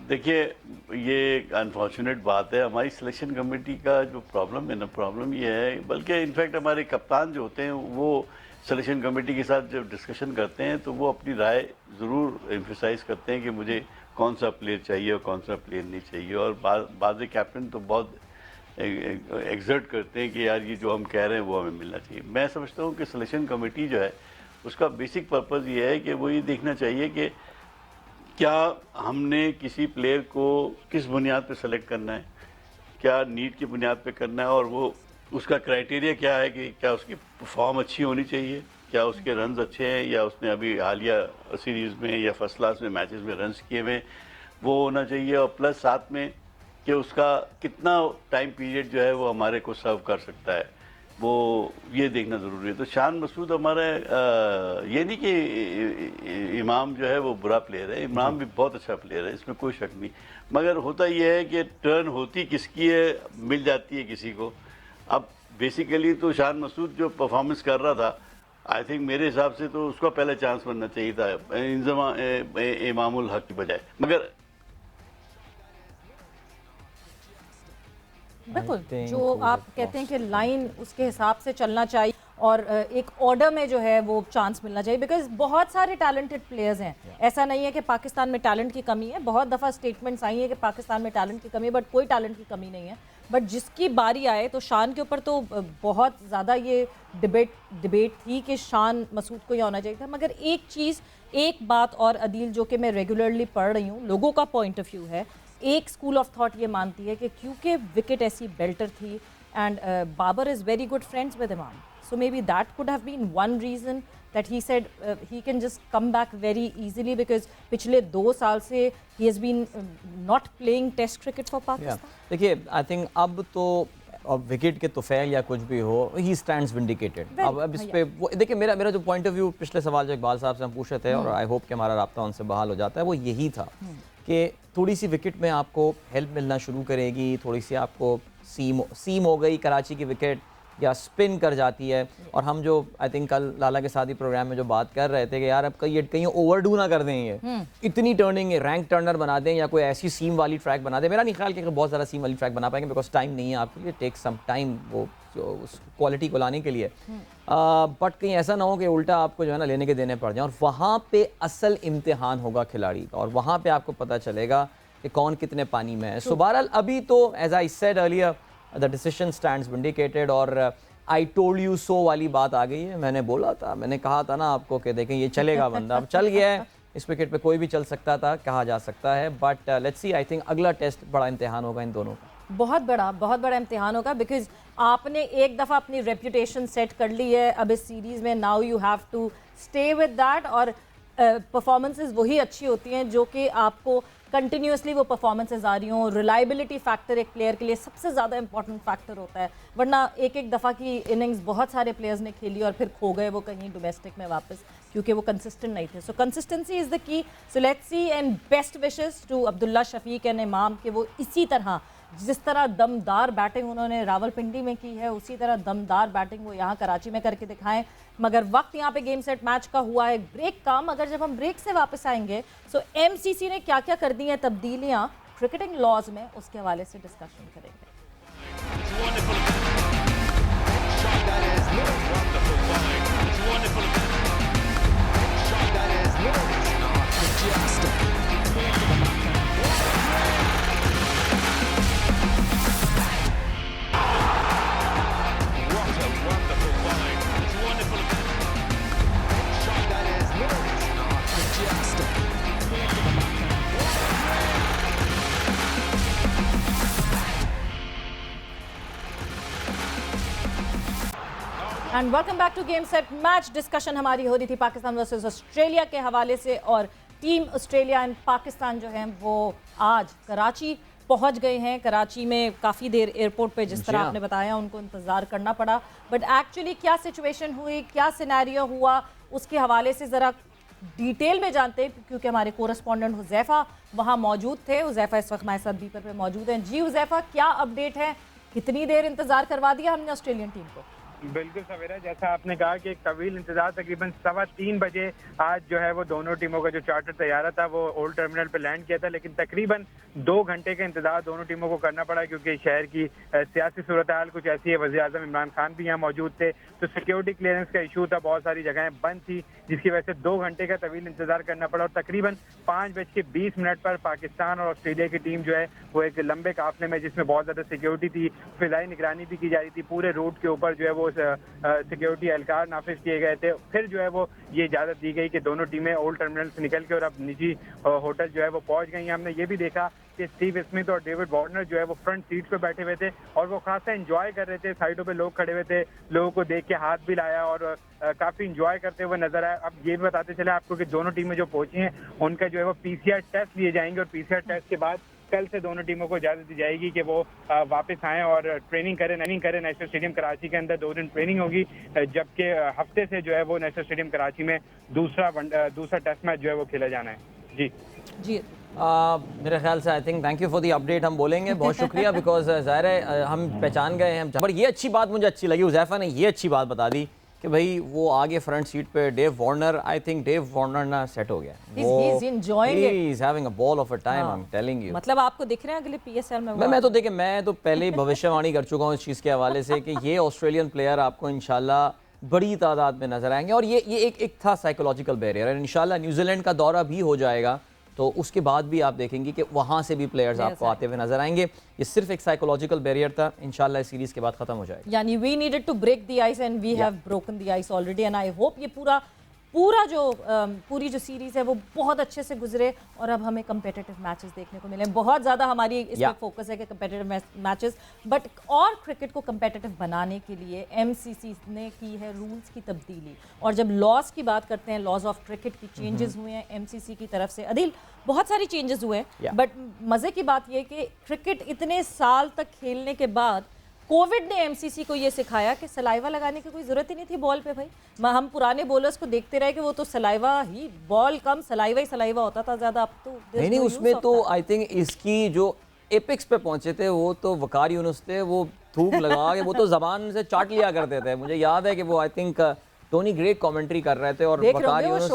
C: देखिए, ये एक अनफॉर्चुनेट बात है। हमारी सिलेक्शन कमेटी का जो प्रॉब्लम है ना, प्रॉब्लम ये है, बल्कि इनफैक्ट हमारे कप्तान जो होते हैं वो सिलेक्शन कमेटी के साथ जब डिस्कशन करते हैं तो वो अपनी राय ज़रूर एम्फेसाइज करते हैं कि मुझे कौन सा प्लेयर चाहिए और कौन सा प्लेयर नहीं चाहिए। और बाद कैप्टन तो बहुत एग्जर्ट करते हैं कि यार ये जो हम कह रहे हैं वो हमें मिलना चाहिए। मैं समझता हूँ कि सिलेक्शन कमेटी जो है उसका बेसिक पर्पज़ ये है कि वो ये देखना चाहिए कि क्या हमने किसी प्लेयर को किस बुनियाद पे सेलेक्ट करना है, क्या नीड की बुनियाद पे करना है और वो उसका क्राइटेरिया क्या है कि क्या उसकी फॉर्म अच्छी होनी चाहिए, क्या उसके रन्स अच्छे हैं या उसने अभी हालिया सीरीज़ में या फर्स्ट क्लास में मैचेस में रन्स किए हुए वो होना चाहिए, और प्लस साथ में कि उसका कितना टाइम पीरियड जो है वो हमारे को सर्व कर सकता है, वो ये देखना ज़रूरी है। तो शान मसूद हमारा ये नहीं कि इमाम जो है वो बुरा प्लेयर है, इमाम भी बहुत अच्छा प्लेयर है, इसमें कोई शक नहीं, मगर होता ये है कि टर्न होती किसकी है, मिल जाती है किसी को। अब बेसिकली तो शान मसूद जो परफॉर्मेंस कर रहा था, आई थिंक मेरे हिसाब से तो उसका पहले चांस बनना चाहिए था इमामुल हक की बजाय। मगर
A: बिल्कुल जो आप कहते हैं कि लाइन उसके हिसाब से चलना चाहिए और एक ऑर्डर में जो है वो चांस मिलना चाहिए, बिकॉज बहुत सारे टैलेंटेड प्लेयर्स हैं। ऐसा नहीं है कि पाकिस्तान में टैलेंट की कमी है, बहुत दफ़ा स्टेटमेंट्स आई हैं कि पाकिस्तान में टैलेंट की कमी है, बट कोई टैलेंट की कमी नहीं है। बट जिसकी बारी आए तो शान के ऊपर तो बहुत ज़्यादा ये डिबेट थी कि शान मसूद को ही होना चाहिए था। मगर एक चीज़, एक बात और अदील जो कि मैं रेगुलरली पढ़ रही हूँ, लोगों का पॉइंट ऑफ व्यू है, एक स्कूल ऑफ थॉट ये मानती है कि क्योंकि विकेट ऐसी बेल्टर थी and Babar is very good friends with Imam, so maybe that could have been one reason that he said he can just come back very easily because पिछले 2 साल से he has been not playing test cricket for Pakistan.
B: देखिए I think अब तो अब wicket के तुफैल या कुछ भी हो, ही स्टैंड्स विंडिकेटेड। अब इस पे देखिए मेरा जो पॉइंट ऑफ व्यू पिछले सवाल जो इकबाल साहब से हम पूछे थे और आई होप कि हमारा राब्ता उनसे बहाल हो जाता है, वो यही था कि थोड़ी सी विकेट में आपको हेल्प मिलना शुरू करेगी, थोड़ी सी आपको सीम हो गई कराची की विकेट या स्पिन कर जाती है। और हम जो आई थिंक कल लाला के साथ ही प्रोग्राम में जो बात कर रहे थे कि यार अब कहीं ओवरडू ना कर दें, ये इतनी टर्निंग रैंक टर्नर बना दें या कोई ऐसी सीम वाली ट्रैक बना दें। मेरा नहीं ख्याल कि बहुत ज़्यादा सीम वाली ट्रैक बना पाएंगे बिकॉज टाइम नहीं है आपके लिए, टेक सम टाइम वो उस क्वालिटी को लाने के लिए। बट कहीं ऐसा ना हो कि उल्टा आपको जो है ना लेने के देने पड़ जाए, और वहाँ पे असल इम्तिहान होगा खिलाड़ी का और वहाँ पे आपको पता चलेगा कि कौन कितने पानी में है। सो बहरहाल अभी तो as I said earlier the decision stands vindicated और आई टोल्ड यू सो वाली बात आ गई है। मैंने बोला था, मैंने कहा था ना आपको कि देखें ये चलेगा बंदा, अब चल गया है, इस विकेट पे कोई भी चल सकता था, कहा जा सकता है। But let's see, I think अगला टेस्ट बड़ा इम्तिहान होगा इन दोनों का, बहुत
A: बड़ा इम्तिहान होगा, बिकॉज आपने एक दफ़ा अपनी रेपुटेशन सेट कर ली है अब इस सीरीज़ में, now you have to stay with that. और परफॉर्मेंसेस वही अच्छी होती हैं जो कि आपको कंटिन्यूसली वो परफॉर्मेंसेज आ रही हों। रिलायबिलिटी फैक्टर एक प्लेयर के लिए सबसे ज़्यादा इंपॉर्टेंट फैक्टर होता है, वरना एक दफ़ा की इनिंग्स बहुत सारे प्लेयर्स ने खेली और फिर खो गए वो कहीं डोमेस्टिक में वापस, क्योंकि वो कंसिस्टेंट नहीं थे। सो consistency is the key. So let's see and best wishes to Abdullah Shafique and Imam कि वो इसी तरह, जिस तरह दमदार बैटिंग उन्होंने रावलपिंडी में की है उसी तरह दमदार बैटिंग वो यहाँ कराची में करके दिखाएं। मगर वक्त यहाँ पे गेम सेट मैच का हुआ है ब्रेक का, मगर जब हम ब्रेक से वापस आएंगे सो एमसीसी ने क्या क्या कर दी हैं तब्दीलियाँ क्रिकेटिंग लॉज में, उसके हवाले से डिस्कशन करेंगे। And welcome back to game set match discussion. हमारी हो रही थी पाकिस्तान वर्सेस ऑस्ट्रेलिया के हवाले से, और टीम ऑस्ट्रेलिया एंड पाकिस्तान जो है वो आज कराची पहुंच गए हैं। कराची में काफ़ी देर एयरपोर्ट पे जिस तरह आपने बताया उनको इंतज़ार करना पड़ा, बट एक्चुअली क्या सिचुएशन हुई, क्या सिनेरियो हुआ, उसके हवाले से ज़रा डिटेल में जानते हैं, क्योंकि हमारे कोरेस्पॉन्डेंट हुज़ैफ़ा वहाँ मौजूद थे। हुज़ैफ़ा इस वक्त हमारे साथ बीपर पे मौजूद हैं। जी हुज़ैफ़ा, क्या अपडेट है, कितनी देर इंतज़ार करवा दिया हमने ऑस्ट्रेलियन टीम को?
D: बिल्कुल सवेरा, जैसा आपने कहा कि एक तवील इंतजार, तकरीबन 3:15 बजे आज जो है वो दोनों टीमों का जो चार्टर तैयारा था वो ओल्ड टर्मिनल पे लैंड किया था, लेकिन तकरीबन 2 घंटे का इंतजार दोनों टीमों को करना पड़ा, क्योंकि शहर की सियासी सूरत हाल कुछ ऐसी है। वज़ीर आज़म इमरान खान भी यहाँ मौजूद थे, तो सिक्योरिटी क्लियरेंस का इशू था, बहुत सारी जगहें बंद थी, जिसकी वजह से 2 घंटे का तवील इंतजार करना पड़ा। और तकरीबन 5:20 पर पाकिस्तान और ऑस्ट्रेलिया की टीम जो है वो एक लंबे काफिले में, जिसमें बहुत ज़्यादा सिक्योरिटी थी, फिजाई निगरानी भी की जा रही थी, पूरे रूट के ऊपर जो है वो सिक्योरिटी एहलकार नाफिज किए गए थे। फिर जो है वो ये इजाज़त दी गई कि दोनों टीमें ओल्ड टर्मिनल से निकल के और अब निजी होटल जो है वो पहुंच गई हैं। हमने ये भी देखा कि स्टीव स्मिथ और डेविड वार्नर जो है वो फ्रंट सीट पे बैठे हुए थे और वो खासा एंजॉय कर रहे थे। साइडों पे लोग खड़े हुए थे, लोगों को देख के हाथ भी लाया और काफी एंजॉय करते हुए नजर आया। अब ये भी बताते चले आपको कि दोनों टीमें जो पहुंची हैं उनका जो है वो पीसीआर टेस्ट लिए जाएंगे, और पीसीआर टेस्ट के बाद कल से दोनों टीमों को इजाजत दी जाएगी कि वो वापस आएं और ट्रेनिंग करें नेशनल स्टेडियम कराची के अंदर 2 दिन ट्रेनिंग होगी, जबकि हफ्ते से जो है वो नेशनल स्टेडियम कराची में दूसरा टेस्ट मैच जो है वो खेला जाना है। जी
B: मेरे ख्याल से I think thank you for the update हम बोलेंगे। बहुत शुक्रिया, बिकॉज ज़ाहिर है हम पहचान गए हैं। पर ये अच्छी बात मुझे अच्छी लगी, हुज़ैफ़ा ने ये अच्छी बात बता दी कि भाई वो आगे फ्रंट सीट पे Dave Warner, I think Dave Warner ना सेट हो गया,
A: he's enjoying it,
B: he's having a ball of a time, I'm telling you।
A: मतलब आपको दिख रहे हैं अगले पीएसएल में?
B: मैं तो देखे, मैं तो पहले ही भविष्यवाणी कर चुका हूँ इस चीज़ के हवाले से कि ये ऑस्ट्रेलियन प्लेयर आपको इंशाल्लाह बड़ी तादाद में नजर आएंगे, और ये एक था साइकोलॉजिकल बैरियर, और इंशाल्लाह न्यूजीलैंड का दौरा भी हो जाएगा तो उसके बाद भी आप देखेंगे कि वहाँ से भी प्लेयर्स आपको आते हुए नजर आएंगे। ये सिर्फ एक साइकोलॉजिकल बैरियर था, इंशाल्लाह इस सीरीज के बाद खत्म हो जाएगा।
A: यानी we needed to break the ice and we have broken the ice already, and I hope ये पूरी जो सीरीज है वो बहुत अच्छे से गुजरे और अब हमें कंपेटिटिव मैचेस देखने को मिले। बहुत ज़्यादा हमारी इसमें फोकस है कि कंपेटिटिव मैचेस, बट और क्रिकेट को कंपेटिटिव बनाने के लिए एमसीसी ने की है रूल्स की तब्दीली। और जब लॉज की बात करते हैं, लॉज ऑफ क्रिकेट की चेंजेस हुए हैं एमसीसी की तरफ से। अदिल, बहुत सारी चेंजेस हुए हैं, बट मज़े की बात यह कि क्रिकेट इतने साल तक खेलने के बाद कोविड ने एमसीसी को ये सिखाया कि सलाइवा लगाने की कोई ज़रूरत ही नहीं थी बॉल पे। भाई हम पुराने बॉलर्स को देखते रहे कि वो तो सलाइवा ही, बॉल कम सलाइवा ही सलाइवा होता था ज़्यादा। अब तो
B: नहीं, उसमें तो आई थिंक इसकी जो एपिक्स पे पहुंचे थे वो तो वकार यूनुस थे, वो थूक लगा के वो तो जबान से चाट लिया करते थे। मुझे याद है कि वो I think Tony Greig commentary कर रहे थे और वकार यूनुस,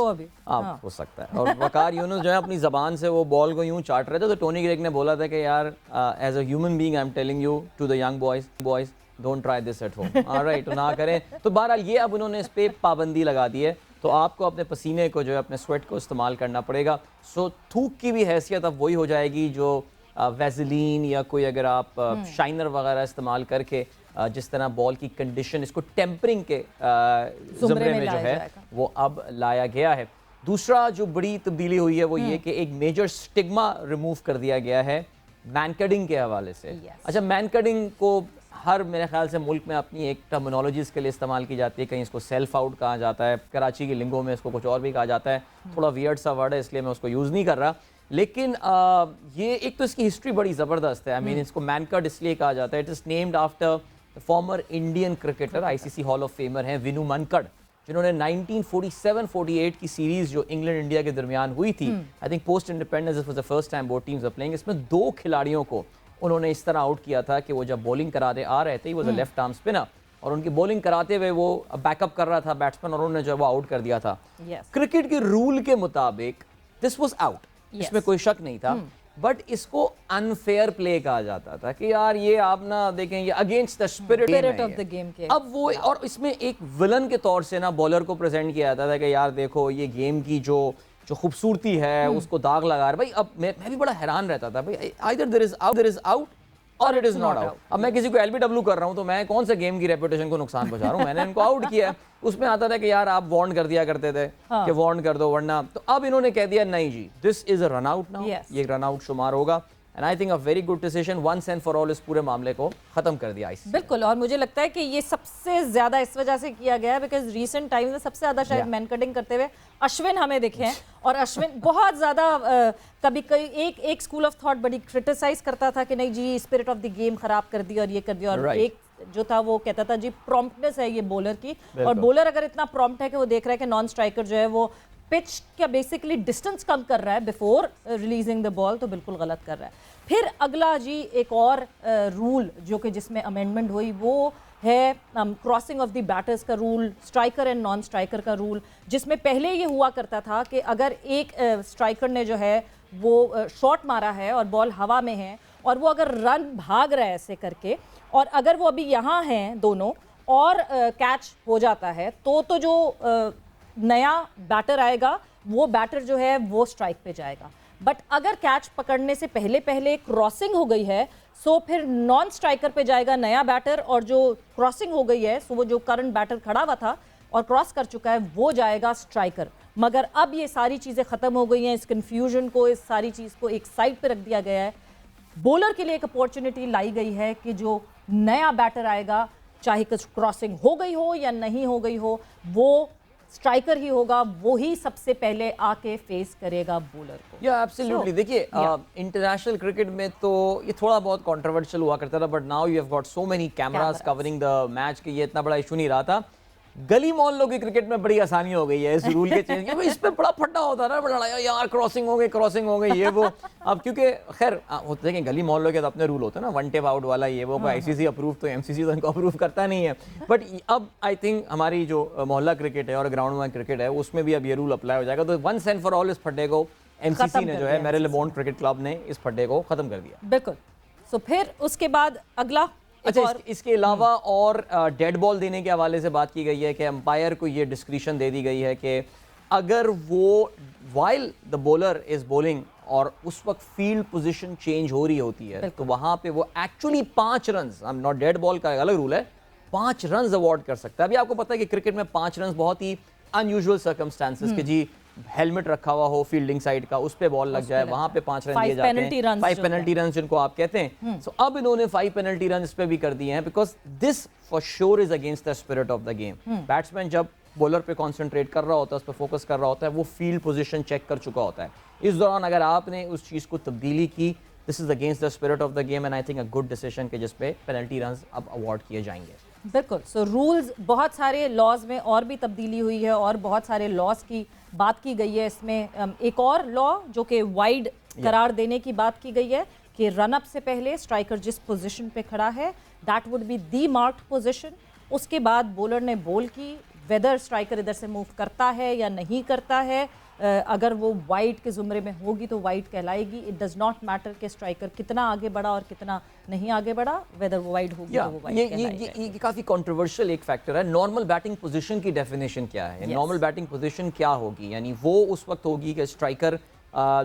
B: हो सकता है, और वकार यूनुस जो है अपनी ज़बान से वो बॉल को यूं चाट रहे थे, तो टोनी ग्रेग ने बोला था कि यार as a human being I am telling you to the young boys don't try this at home, alright, तो ना करें। तो बहरहाल ये अब उन्होंने इस पर पाबंदी लगा दी है, तो आपको अपने पसीने को जो है अपने स्वेट को इस्तेमाल करना पड़ेगा। सो थूक की भी हैसियत अब वही हो जाएगी जो वैसलीन या कोई अगर आप शाइनर वगैरह इस्तेमाल करके जिस तरह बॉल की कंडीशन, इसको टेम्परिंग के ज़ुमरे में जो है वो अब लाया गया है। दूसरा जो बड़ी तब्दीली हुई है वो ये कि एक मेजर स्टिग्मा रिमूव कर दिया गया है मैनकडिंग के हवाले से। अच्छा, मैनकडिंग को हर मेरे ख्याल से मुल्क में अपनी एक टर्मिनोलॉजीज़ के लिए इस्तेमाल की जाती है। कहीं इसको सेल्फ आउट कहा जाता है, कराची की लिंगो में इसको कुछ और भी कहा जाता है, थोड़ा वियर्ड सा वर्ड है इसलिए मैं उसको यूज़ नहीं कर रहा। लेकिन ये एक तो इसकी हिस्ट्री बड़ी ज़बरदस्त है। आई मीन इसको मैनकड इसलिए कहा जाता है, it is named after former Indian cricketer, ICC hall of famer हैं विनू मनकड, जिन्होंने 1947-48 की सीरीज जो इंग्लैंड इंडिया के दरमियान हुई थी, I think post independence this was the first time both teams were playing, इसमें 2 खिलाड़ियों को उन्होंने इस तरह आउट किया था कि वो जब बॉलिंग कराते आ रहे थे, वो was a left arm spinner, और उनकी बॉलिंग कराते हुए वो बैकअप कर रहा था बैट्समैन, और उन्होंने जो वो आउट कर दिया था। क्रिकेट के रूल के मुताबिक दिस वाज आउट, इसमें कोई शक नहीं था, बट इसको अनफेयर प्ले कहा जाता था कि यार ये आप ना देखें, ये against the spirit
A: of the game के।
B: अब वो, और इसमें एक विलन के तौर से ना बॉलर को प्रेजेंट किया जाता था कि यार देखो ये गेम की जो खूबसूरती है उसको दाग लगा रहा। भाई अब मैं भी बड़ा हैरान रहता था, भाई आइदर देयर इज आउट और इट इज नॉट आउट। अब मैं किसी को एलबीडब्ल्यू कर रहा हूं तो मैं कौन से गेम की रेपुटेशन को नुकसान पहुंचा रहा हूं, मैंने इनको आउट किया है। उसमें आता था कि यार आप वार्न कर दिया करते थे कि वार्न कर दो वरना, तो अब इन्होंने कह दिया नहीं जी, this is a run out now, ये रन आउट शुमार होगा। And I think a very good decision, once and for all इस पूरे मामले को खत्म कर दिया ICC।
A: बिल्कुल, और मुझे लगता है कि ये सबसे ज्यादा इस वजह से किया गया है बिकॉज रीसेंट टाइम्स में सबसे ज्यादा शायद मैन कटिंग करते हुए अश्विन हमें दिखे हैं, और अश्विन बहुत ज्यादा कभी कभी एक स्कूल ऑफ थॉट बड़ी क्रिटिसाइज करता था कि नहीं जी स्पिरिट ऑफ द गेम खराब कर दी और ये कर दिया, और एक जो था वो कहता था जी प्रॉम्प्टनेस है ये बॉलर की, और बॉलर अगर इतना प्रॉम्प्ट है कि वो देख रहा है कि नॉन स्ट्राइकर जो है वो पिच का बेसिकली डिस्टेंस कम कर रहा है बिफोर रिलीजिंग द बॉल, तो बिल्कुल गलत कर रहा है। फिर अगला जी एक और रूल जो कि जिसमें अमेंडमेंट हुई वो है क्रॉसिंग ऑफ द बैटर्स का rule, striker end non striker का रूल, जिसमें पहले ये हुआ करता था कि अगर एक स्ट्राइकर ने जो है वो शॉट मारा है और बॉल हवा में है और वो अगर रन भाग रहा है ऐसे करके, और अगर वो अभी यहाँ हैं दोनों और कैच हो जाता है तो जो नया बैटर आएगा वो बैटर जो है वो स्ट्राइक पे जाएगा। बट अगर कैच पकड़ने से पहले पहले क्रॉसिंग हो गई है सो फिर नॉन स्ट्राइकर पे जाएगा नया बैटर, और जो क्रॉसिंग हो गई है सो वो जो करंट बैटर खड़ा हुआ था और क्रॉस कर चुका है वो जाएगा स्ट्राइकर। मगर अब ये सारी चीज़ें ख़त्म हो गई हैं, इस कन्फ्यूजन को, इस सारी चीज़ को एक साइड पे रख दिया गया है। बॉलर के लिए एक अपॉर्चुनिटी लाई गई है कि जो नया बैटर आएगा चाहे कुछ क्रॉसिंग हो गई हो या नहीं हो गई हो वो स्ट्राइकर ही होगा, वो ही सबसे पहले आके फेस करेगा बॉलर को।
B: या एब्सोल्युटली, देखिए इंटरनेशनल क्रिकेट में तो ये थोड़ा बहुत कंट्रोवर्शियल हुआ करता था, but now you have got so many cameras covering the match कि ये इतना बड़ा इशू नहीं रहा था। गली मोहल्लों की क्रिकेट में बड़ी आसानी हो गई है इस रूल के चेंज की, इस पे बड़ा फट्टा होता है ना, यार क्रॉसिंग हो गई ये वो। अब क्योंकि खैर होते हैं गली मोहल्लों के तो अपने रूल होते हैं ना, वन टेप आउट वाला ये वो, ICC अप्रूव तो MCC तो इनको अप्रूव करता नहीं है। बट अब आई थिंक हमारी जो मोहल्ला क्रिकेट है और ग्राउंड में क्रिकेट है उसमें भी अब ये रूल अप्लाई हो जाएगा, तो वंस एंड फॉर ऑल इस फड्डे को MCC ने जो है मैरीलेबोन क्रिकेट क्लब ने इस फड्डे को खत्म कर दिया।
A: बिल्कुल। सो फिर उसके बाद अगला
B: अच्छा, इसके अलावा और डेड बॉल देने के हवाले से बात की गई है कि अंपायर को ये डिस्क्रिशन दे दी गई है कि अगर वो while the bowler is bowling और उस वक्त फील्ड पोजीशन चेंज हो रही होती है तो वहां पे वो actually 5 run, not dead ball का अलग रूल है, 5 रन अवॉर्ड कर सकता है। अभी आपको पता है कि क्रिकेट में 5 रन बहुत ही अनयूजुअल सर्कमस्टांसेस के जी हेलमेट रखा हुआ हो फील्डिंग साइड का, उस पे बॉल लग जाए, वहां पे 5 रन दिए जाते हैं, 5 पेनल्टी रन जिनको आप कहते हैं। सो अब इन्होंने 5 पेनल्टी रन इस पे भी कर दिए हैं because this for sure is against the spirit of the game. Batsman जब बॉलर पे कॉन्सेंट्रेट कर रहा होता है, उस पर फोकस कर रहा होता है, वो फील्ड पोजीशन चेक कर चुका होता है। इस दौरान अगर आपने उस चीज को तब्दीली की, this is against the spirit of the game and I think a good decision के जिस पे पेनल्टी रन अब अवार्ड किए जाएंगे।
A: बिल्कुल। सो रूल्स, बहुत सारे लॉज में और भी तब्दीली हुई है और बहुत सारे लॉज की बात की गई है। इसमें एक और लॉ जो कि वाइड करार देने की बात की गई है कि रन अप से पहले स्ट्राइकर जिस पोजीशन पे खड़ा है that would be the marked position. उसके बाद बॉलर ने बॉल की, वेदर स्ट्राइकर इधर से मूव करता है या नहीं करता है, अगर वो वाइड के जुमरे में होगी तो वाइड कहलाएगी। इट डज नॉट मैटर कि स्ट्राइकर कितना आगे बढ़ा और कितना नहीं आगे बढ़ा, वेदर वो वाइड होगी तो वो वाइड कहलाएगी।
B: ये काफी कंट्रोवर्शियल एक फैक्टर है। नॉर्मल बैटिंग पोजीशन की डेफिनेशन क्या है? नॉर्मल बैटिंग पोजीशन क्या होगी? यानी वो उस वक्त होगी कि स्ट्राइकर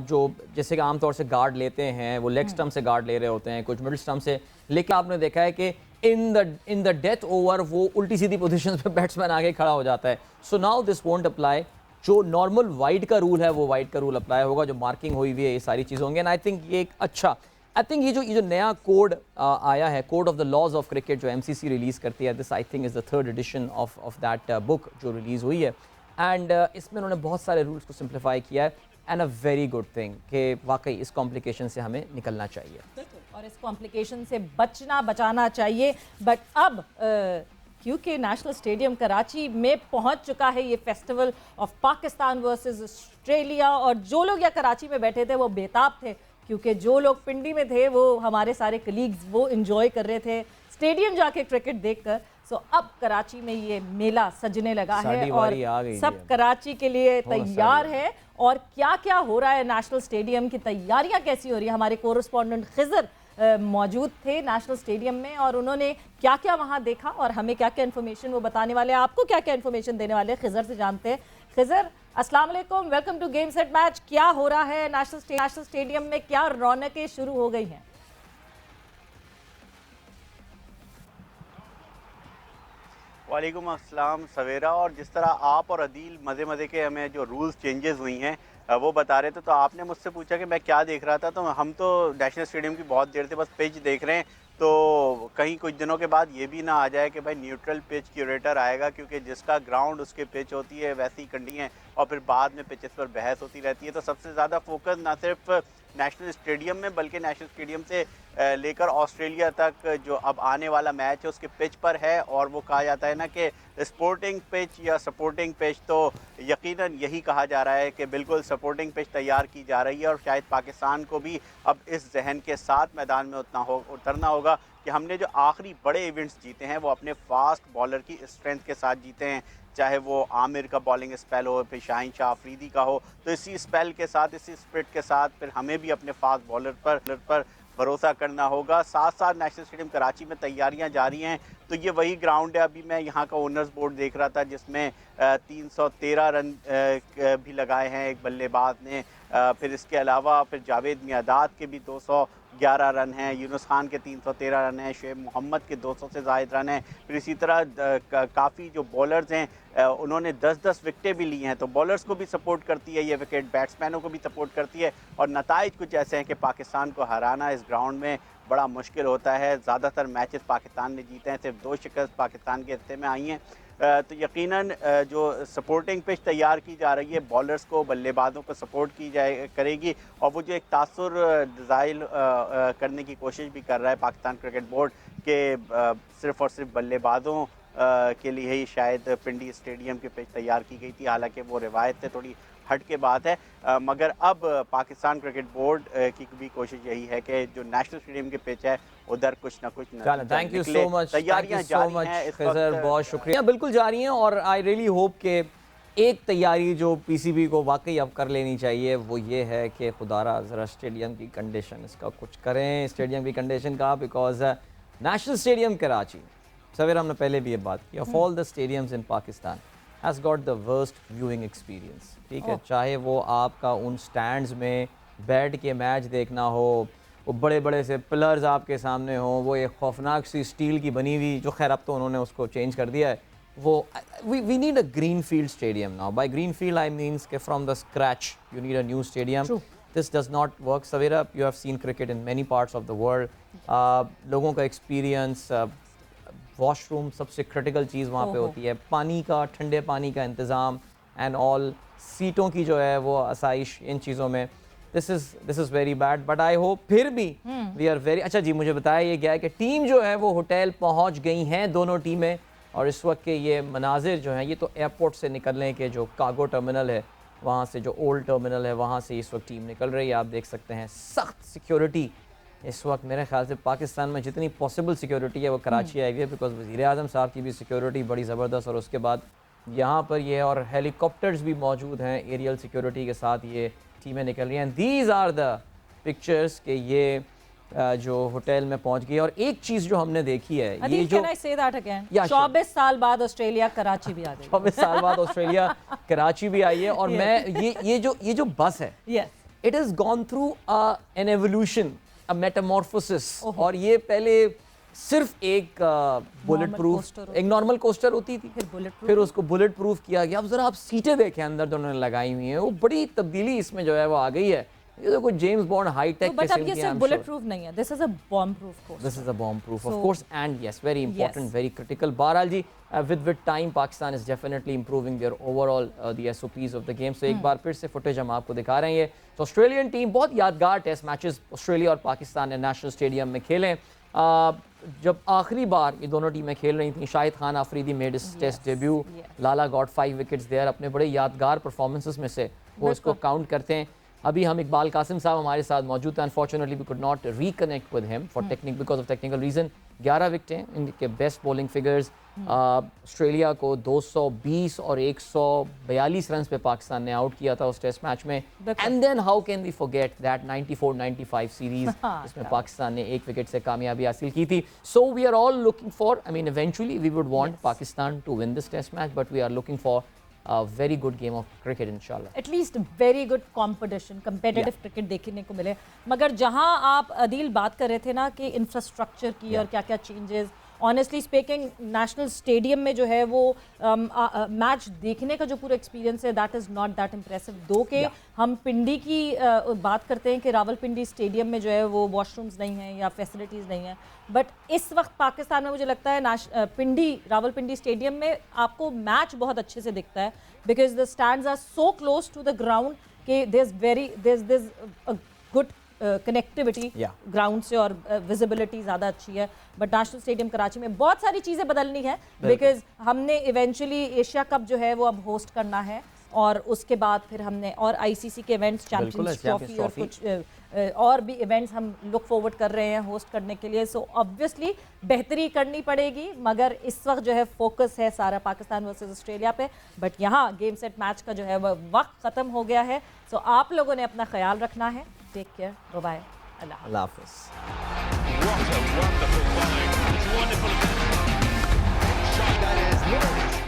B: जो जैसे कि आमतौर से गार्ड लेते हैं वो लेग स्टम्प से गार्ड ले रहे होते हैं, कुछ मिडिल स्टम्प से, लेकिन आपने देखा है कि इन द डेथ ओवर वो उल्टी सीधी पोजीशन पे बैट्समैन आगे खड़ा हो जाता है। So now this won't apply. जो नॉर्मल वाइड का रूल है वो वाइड का रूल अप्लाई होगा, जो मार्किंग हुई हुई है ये सारी चीज़ होंगी। एंड आई थिंक ये एक अच्छा, आई थिंक ये जो नया कोड आया है, code of the laws of cricket जो MCC रिलीज करती है, this I think is the 3rd edition of that book जो रिलीज हुई है। एंड इसमें उन्होंने बहुत सारे रूल्स को सिंप्लीफाई किया है and a very good thing कि वाकई इस कॉम्प्लिकेशन से हमें निकलना चाहिए
A: और इस कॉम्प्लिकेशन से बचाना चाहिए। बट अब क्योंकि नेशनल स्टेडियम कराची में पहुंच चुका है ये festival of Pakistan versus Australia, और जो लोग यहाँ कराची में बैठे थे वो बेताब थे क्योंकि जो लोग पिंडी में थे वो हमारे सारे कलीग्स वो एंजॉय कर रहे थे स्टेडियम जाके क्रिकेट देखकर। सो अब कराची में ये मेला सजने लगा है और सब कराची के लिए तैयार है। और क्या क्या हो रहा है नेशनल स्टेडियम की तैयारियां कैसी हो रही है, हमारे कोरेस्पॉन्डेंट खिजर मौजूद थे नेशनल स्टेडियम में और उन्होंने क्या क्या वहां देखा और हमें क्या क्या इन्फॉर्मेशन वो बताने वाले हैं, आपको क्या क्या इन्फॉर्मेशन देने वाले हैं, खिजर से जानते हैं। खिजर, अस्सलाम वालेकुम, welcome to game set match. क्या हो रहा है नेशनल स्टेडियम में, क्या रौनकें शुरू हो गई हैं?
E: वालेकुम अस्सलाम सवेरा। और जिस तरह आप और अदील मज़े के हमें जो रूल्स चेंजेस हुई हैं वो बता रहे थे। तो आपने मुझसे पूछा कि मैं क्या देख रहा था, तो हम तो नेशनल स्टेडियम की बहुत देर से बस पिच देख रहे हैं। तो कहीं कुछ दिनों के बाद ये भी ना आ जाए कि भाई न्यूट्रल पिच क्यूरेटर आएगा, क्योंकि जिसका ग्राउंड उसके पिच होती है वैसी कंडीशन है, और फिर बाद में पिचेस पर बहस होती रहती है। तो सबसे ज़्यादा फोकस ना सिर्फ नेशनल स्टेडियम में बल्कि नेशनल स्टेडियम से लेकर ऑस्ट्रेलिया तक जो अब आने वाला मैच है उसके पिच पर है। और वो कहा जाता है ना कि स्पोर्टिंग पिच या सपोर्टिंग पिच, तो यकीनन यही कहा जा रहा है कि बिल्कुल सपोर्टिंग पिच तैयार की जा रही है। और शायद पाकिस्तान को भी अब इस जहन के साथ मैदान में उतरना होगा कि हमने जो आखिरी बड़े इवेंट्स जीते हैं वो अपने फास्ट बॉलर की स्ट्रेंथ के साथ जीते हैं, चाहे वो आमिर का बॉलिंग स्पेल हो, फिर शाहीन शाह अफरीदी का हो। तो इसी स्पेल के साथ, इसी स्पिरिट के साथ फिर हमें भी अपने फास्ट बॉलर पर भरोसा करना होगा। साथ साथ नेशनल स्टेडियम कराची में तैयारियां जारी हैं। तो ये वही ग्राउंड है, अभी मैं यहाँ का ओनर्स बोर्ड देख रहा था जिसमें 313 रन भी लगाए हैं एक बल्लेबाज ने। फिर इसके अलावा फिर जावेद मियादाद के भी 211 रन हैं, यूनुस खान के 313 रन हैं, शुएब मोहम्मद के 200 से ज़ायद रन हैं। फिर इसी तरह काफ़ी जो बॉलर्स हैं उन्होंने 10-10 विकेटें भी ली हैं। तो बॉलर्स को भी सपोर्ट करती है ये विकेट, बैट्समैनों को भी सपोर्ट करती है। और नताइज कुछ ऐसे हैं कि पाकिस्तान को हराना इस ग्राउंड में बड़ा मुश्किल होता है। ज़्यादातर मैचेस पाकिस्तान ने जीते हैं, सिर्फ 2 शिकस्त पाकिस्तान के हिस्से में आई हैं। तो यकीनन जो सपोर्टिंग पिच तैयार की जा रही है बॉलर्स को, बल्लेबाजों को सपोर्ट की करेगी। और वो जो एक तासुर ज़ाइल करने की कोशिश भी कर रहा है पाकिस्तान क्रिकेट बोर्ड के सिर्फ़ और सिर्फ बल्लेबाजों के लिए ही शायद पिंडी स्टेडियम की पिच तैयार की गई थी। हालांकि वो रिवायत से थोड़ी हट के बात है, मगर अब पाकिस्तान क्रिकेट बोर्ड की भी कोशिश यही है कि जो नेशनल स्टेडियम की पिच है उधर कुछ ना कुछ
B: थैंक यू सो मच, तैयारियां जारी हैं, खिज़र बहुत शुक्रिया। बिल्कुल जारी हैं और आई रियली होप कि एक तैयारी जो पीसीबी को वाकई अब कर लेनी चाहिए वो ये है कि खुदारा ज़रा स्टेडियम की कंडीशन इसका कुछ करें, स्टेडियम की कंडीशन का, बिकॉज नेशनल स्टेडियम कराची, सवेरा हमने पहले भी ये बात की, of all the stadiums in Pakistan has got the worst viewing experience. ठीक है, चाहे वो आपका उन स्टैंड्स में बैठ के मैच देखना हो, वो बड़े बड़े से पिलर्स आपके सामने हो, वो एक खौफनाक सी स्टील की बनी हुई, जो खैर अब तो उन्होंने उसको चेंज कर दिया है, वो we need a green field stadium now. By green field I means के from the scratch you need a new stadium. This does not work. Savera, you have seen cricket in many parts of the world. लोगों का experience, washroom सबसे critical चीज़ वहाँ पे होती है, पानी का, ठंडे पानी का इंतज़ाम एंड ऑल, सीटों की जो है वो आसाइश, इन चीज़ों में this is very bad. But I hope फिर भी वी आर वेरी अच्छा जी। मुझे बताया ये गया है कि टीम जो है वो होटल पहुँच गई हैं, दोनों टीमें, और इस वक्त के ये मनाजिर जो हैं ये तो एयरपोर्ट से निकलने के जो कार्गो टर्मिनल है वहाँ से, जो ओल्ड टर्मिनल है वहाँ से इस वक्त टीम निकल रही है। आप देख सकते हैं सख्त सिक्योरिटी इस वक्त, मेरे ख्याल से पाकिस्तान में जितनी पॉसिबल सिक्योरिटी है वो कराची आई हुई है, बिकॉज वज़ीर आज़म साहब की भी सिक्योरिटी बड़ी ज़बरदस्त, और उसके बाद यहाँ पर ये और हेलीकॉप्टर्स भी मौजूद हैं एरियल सिक्योरिटी के साथ, ये टीमें निकल रही हैं। दीज आर द पिक्चर्स के ये जो होटल में पहुंच गई। और एक चीज़ जो हमने देखी है, ये जो
A: 24 साल बाद ऑस्ट्रेलिया कराची भी आ गई,
B: 24 साल बाद ऑस्ट्रेलिया कराची भी आई है। और मैं ये जो बस है, it is gone through an evolution, a Metamorphosis. और ये पहले सिर्फ एक बुलेट प्रूफ, एक नॉर्मल कोस्टर होती थी, फिर उसको बुलेट प्रूफ किया गया। अब जरा आप सीटें देखें अंदर जो उन्होंने लगाई हुई हैं, वो बड़ी तब्दीली इसमें जो है वो आ गई है। ये तो कोई जेम्स बॉन्ड हाईटेक
A: बट अब ये सिर्फ बुलेट प्रूफ नहीं है, this is a bomb proof course,
B: this is a bomb proof of course, and yes very important, very critical. बहरहाल जी, with time Pakistan is definitely improving their overall the SOPs of the game. So एक बार फिर से footage हम आपको दिखा रहे हैं। ये तो ऑस्ट्रेलियन टीम, बहुत यादगार टेस्ट मैचेस ऑस्ट्रेलिया और पाकिस्तान ने नेशनल स्टेडियम में खेले। जब आखिरी बार ये दोनों टीमें खेल रही थी, Shahid Khan Afridi made his test debut, Lala got 5 wickets there, अपने बड़े यादगार परफॉर्मेंसेस में से वो इसको काउंट करते हैं। अभी हम इकबाल कासिम साहब हमारे साथ मौजूद हैं, unfortunately we could not reconnect with him for because of technical reason. 11 विकेटें, इनके बेस्ट बॉलिंग फिगर्स। ऑस्ट्रेलिया को 220 और 142 रन पे पाकिस्तान ने आउट किया था उस टेस्ट मैच में। And then how can we forget that 94-95 series, इसमें पाकिस्तान ने 1 विकेट से कामयाबी हासिल की थी। So we are all looking for, I mean eventually we would want Pakistan to win this test match, but we are looking for a very good game of cricket inshallah,
A: at least very good competition, competitive cricket देखने को मिले। मगर जहां आप अदील बात कर रहे थे ना कि इंफ्रास्ट्रक्चर की और क्या क्या changes honestly speaking national stadium में जो है वो मैच देखने का जो पूरा एक्सपीरियंस है that is not that impressive. दो के हम पिंडी की बात करते हैं कि रावलपिंडी स्टेडियम में जो है वो वॉशरूम्स नहीं हैं या फैसिलिटीज़ नहीं हैं, बट इस वक्त पाकिस्तान में मुझे लगता है पिंडी रावलपिंडी स्टेडियम में आपको मैच बहुत अच्छे से दिखता है because the stands are so close to the ground कि there is a good connectivity ground से और विजिबिलिटी ज़्यादा अच्छी है। बट नेशनल स्टेडियम कराची में बहुत सारी चीज़ें बदलनी है बिकॉज हमने इवेंचुअली एशिया कप जो है वो अब होस्ट करना है और उसके बाद फिर हमने और आईसीसी के इवेंट्स चैंपियंस ट्रॉफी और कुछ और भी इवेंट्स हम लुक फॉरवर्ड कर रहे हैं होस्ट करने के लिए। सो ऑब्वियसली बेहतरी करनी पड़ेगी, मगर इस वक्त जो है फोकस है सारा पाकिस्तान वर्सेस ऑस्ट्रेलिया पे। बट यहाँ गेम सेट मैच का जो है वह वक्त ख़त्म हो गया है। सो आप लोगों ने अपना ख्याल रखना है। टेक केयर, बाय बाय, अल्लाह हाफ़िज़।
F: What a wonderful volley. It's wonderful. Shot that is.